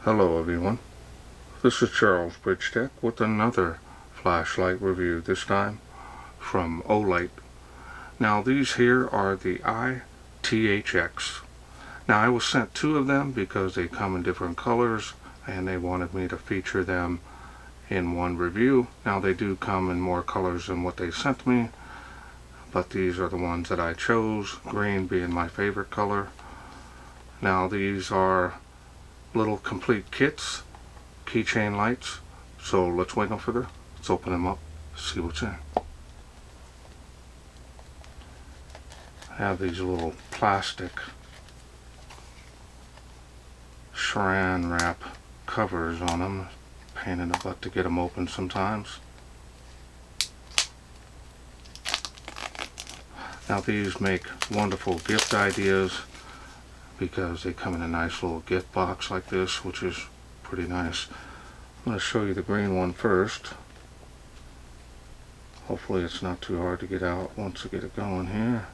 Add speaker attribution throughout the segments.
Speaker 1: Hello everyone, this is Charles BridgTec with another flashlight review, this time from Olight. Now these here are the iTHX. Now I was sent two of them because they come in different colors and they wanted me to feature them in one review. Now they do come in more colors than what they sent me, but these are the ones that I chose, green being my favorite color. Now these are little complete kits, keychain lights. So let's wait no further. Let's open them up, see what's in. I have these little plastic saran wrap covers on them. Pain in the butt to get them open sometimes. Now these make wonderful gift ideas because they come in a nice little gift box like this, which is pretty nice. I'm going to show you the green one first. Hopefully it's not too hard to get out once I get it going here.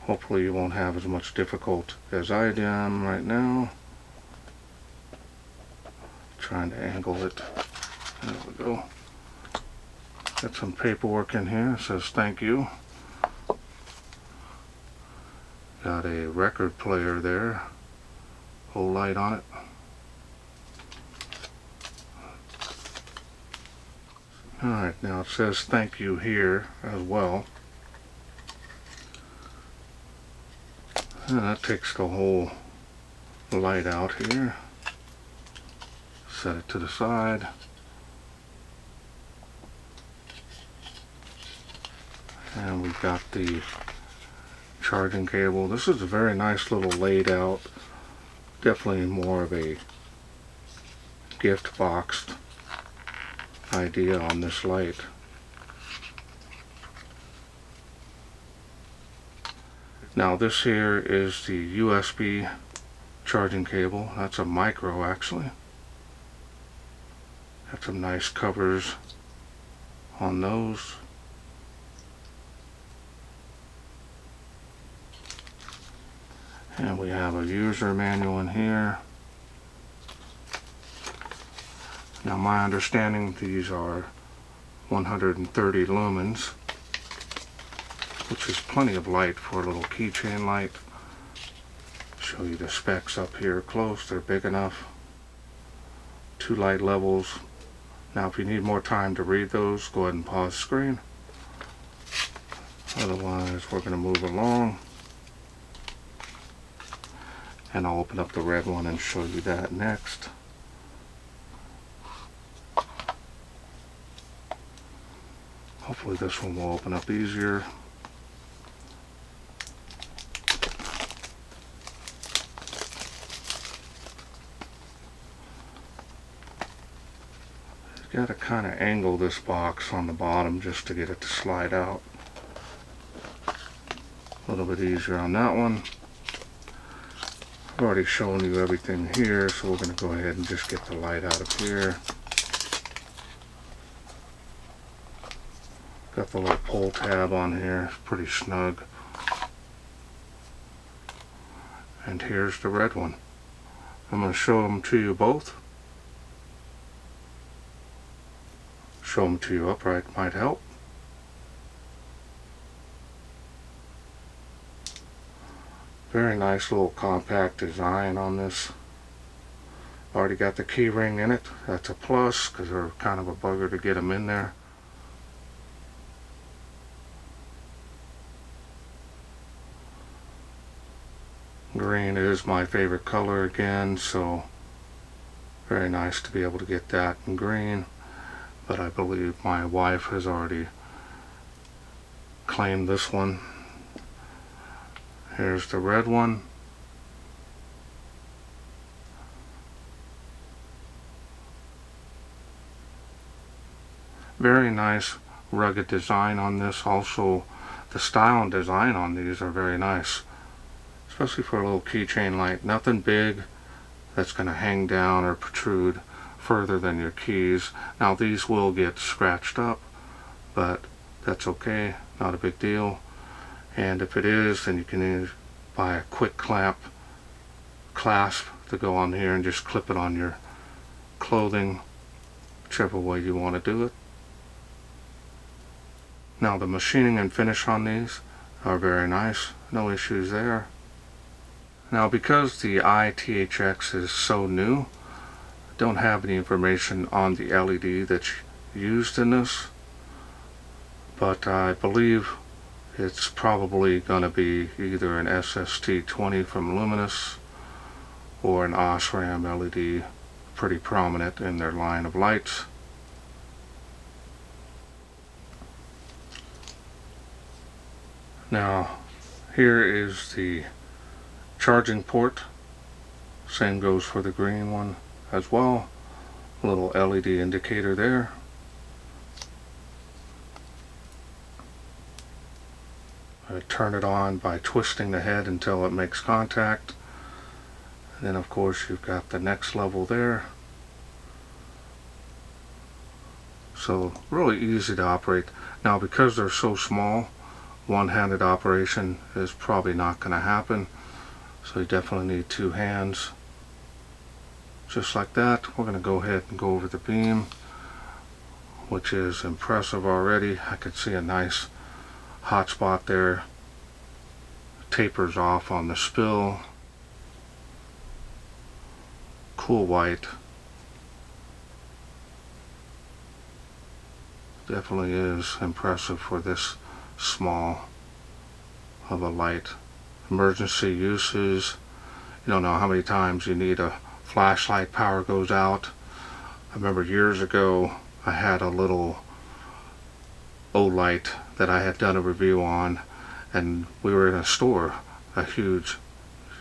Speaker 1: Hopefully you won't have as much difficulty as I am right now. Trying to angle it. There we go. Got some paperwork in here. It says thank you. Got a record player there, Olight on it. Alright, now it says thank you here as well. And that takes the whole light out here. Set it to the side. And we've got the charging cable. This is a very nice little laid out, definitely more of a gift boxed idea on this light. Now this here is the USB charging cable. That's a micro actually. Got some nice covers on those. And we have a user manual in here. Now my understanding, these are 130 lumens, which is plenty of light for a little keychain light. Show you the specs up here close, they're big enough. 2 light levels. Now if you need more time to read those, go ahead and pause the screen. Otherwise we're going to move along. And I'll open up the red one and show you that next. Hopefully this one will open up easier. You got to kind of angle this box on the bottom just to get it to slide out. A little bit easier on that one. I've already shown you everything here, so we're going to go ahead and just get the light out of here. Got the little pull tab on here, it's pretty snug. And here's the red one. I'm going to show them to you both. Show them to you upright might help. Very nice little compact design on this. Already got the key ring in it. That's a plus because they're kind of a bugger to get them in there. Green is my favorite color again, so very nice to be able to get that in green. But I believe my wife has already claimed this one. Here's the red one. Very nice rugged design on this. Also, the style and design on these are very nice, especially for a little keychain light. Nothing big that's going to hang down or protrude further than your keys. Now these will get scratched up, but that's okay, not a big deal. And if it is, then you can buy a quick clasp to go on here and just clip it on your clothing, whichever way you want to do it. Now the machining and finish on these are very nice, no issues there. Now because the iTHX is so new, don't have any information on the LED that's used in this, but I believe it's probably going to be either an SST20 from Lumens or an Osram LED, pretty prominent in their line of lights. Now here is the charging port, same goes for the green one as well, a little LED indicator there. I turn it on by twisting the head until it makes contact. And then of course you've got the next level there. So really easy to operate. Now because they're so small, one-handed operation is probably not going to happen. So you definitely need two hands. Just like that. We're going to go ahead and go over the beam, which is impressive already. I could see a nice hot spot there. Tapers off on the spill. Cool white. Definitely is impressive for this small of a light. Emergency uses. You don't know how many times you need a flashlight, power goes out. I remember years ago I had a little Olight that I had done a review on, and we were in a store, a huge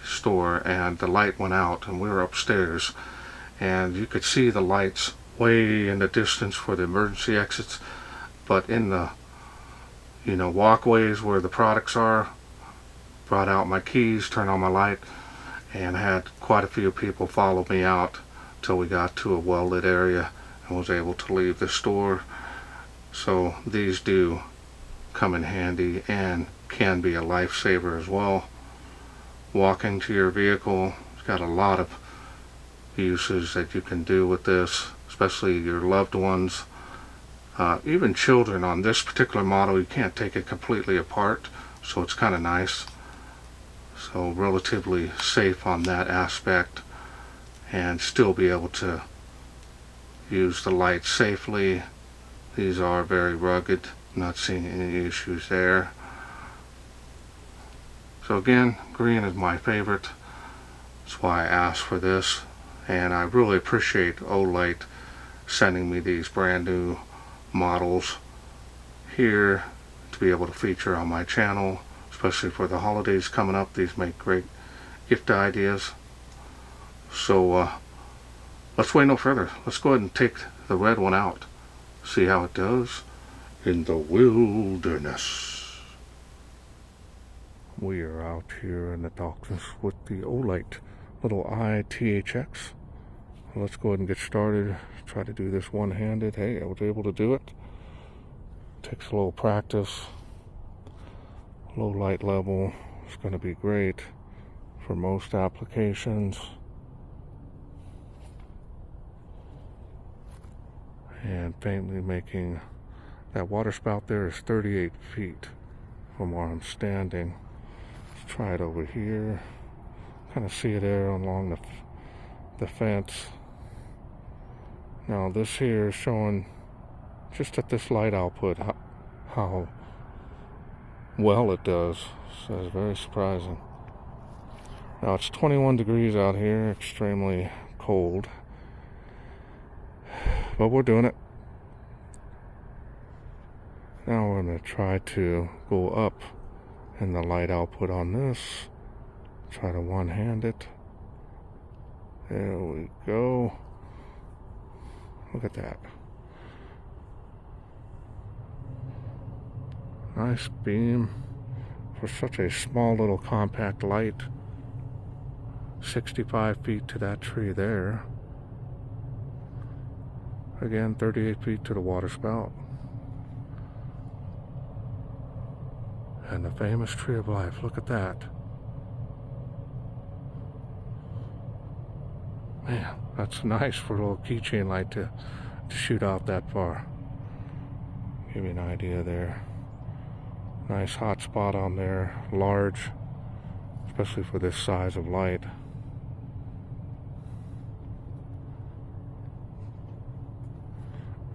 Speaker 1: store, and the light went out and we were upstairs and you could see the lights way in the distance for the emergency exits, but in the walkways where the products are, brought out my keys, turned on my light, and had quite a few people follow me out till we got to a well-lit area and was able to leave the store. So these do come in handy and can be a lifesaver as well. Walking to your vehicle, it's got a lot of uses that you can do with this, especially your loved ones, even children. On this particular model you can't take it completely apart, so it's kind of nice. So relatively safe on that aspect, and still be able to use the light safely. These are very rugged, not seeing any issues there. So again, green is my favorite. That's why I asked for this, and I really appreciate Olight sending me these brand new models here to be able to feature on my channel, especially for the holidays coming up. These make great gift ideas. So let's wait no further. Let's go ahead and take the red one out, see how it does in the wilderness. We are out here in the darkness with the Olight little iTHX. Let's go ahead and get started. Try to do this one-handed. Hey, I was able to do it. Takes a little practice. Low light level is going to be great for most applications. And faintly making that water spout there is 38 feet from where I'm standing. Let's try it over here. Kind of see it there along the fence. Now this here is showing just at this light output how well it does. So it's very surprising. Now it's 21 degrees out here, extremely cold, but we're doing it. Now we're going to try to go up in the light output on this. Try to one-hand it. There we go. Look at that. Nice beam for such a small little compact light. 65 feet to that tree there. Again, 38 feet to the water spout. And the famous tree of life. Look at that. Man, that's nice for a little keychain light to shoot out that far. Give you an idea there. Nice hot spot on there, large, especially for this size of light.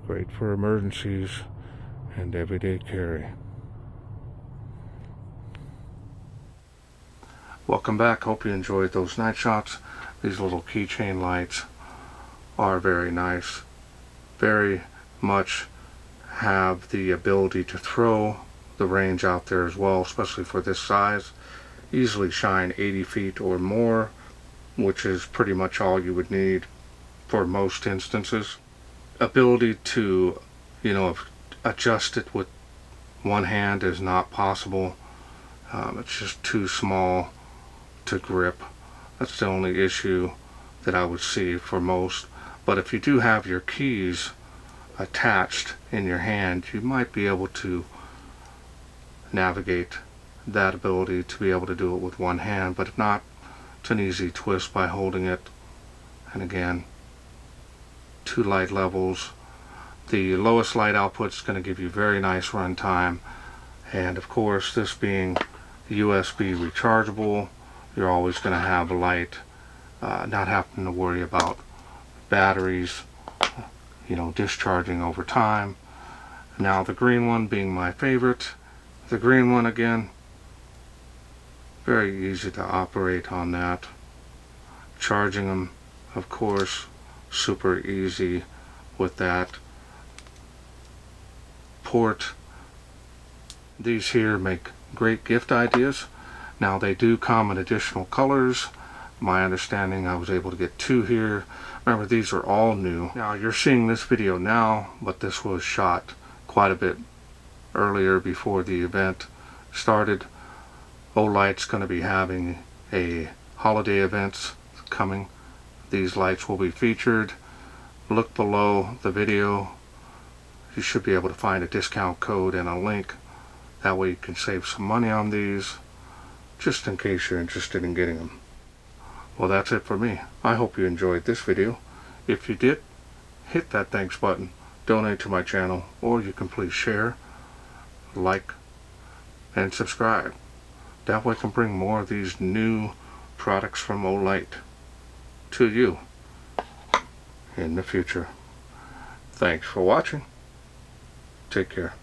Speaker 1: Great for emergencies and everyday carry. Welcome back. Hope you enjoyed those night shots. These little keychain lights are very nice. Very much have the ability to throw the range out there as well, especially for this size. Easily shine 80 feet or more, which is pretty much all you would need for most instances. Ability to, adjust it with one hand is not possible. It's just too small to grip. That's the only issue that I would see for most. But if you do have your keys attached in your hand, you might be able to navigate that ability to be able to do it with one hand. But if not, it's an easy twist by holding it. And again, 2 light levels. The lowest light output is going to give you very nice run time, and of course, this being USB rechargeable, you're always going to have a light, not having to worry about batteries discharging over time. Now the green one being my favorite. The green one, again, very easy to operate on that. Charging them, of course, super easy with that port. These here make great gift ideas. Now they do come in additional colors. My understanding, I was able to get 2 here. Remember, these are all new. Now you're seeing this video now, but this was shot quite a bit earlier before the event started. Olight's going to be having a holiday event coming. These lights will be featured. Look below the video. You should be able to find a discount code and a link. That way you can save some money on these, just in case you're interested in getting them. Well, that's it for me. I hope you enjoyed this video. If you did, hit that thanks button, donate to my channel, or you can please share, like, and subscribe. That way I can bring more of these new products from Olight to you in the future. Thanks for watching. Take care.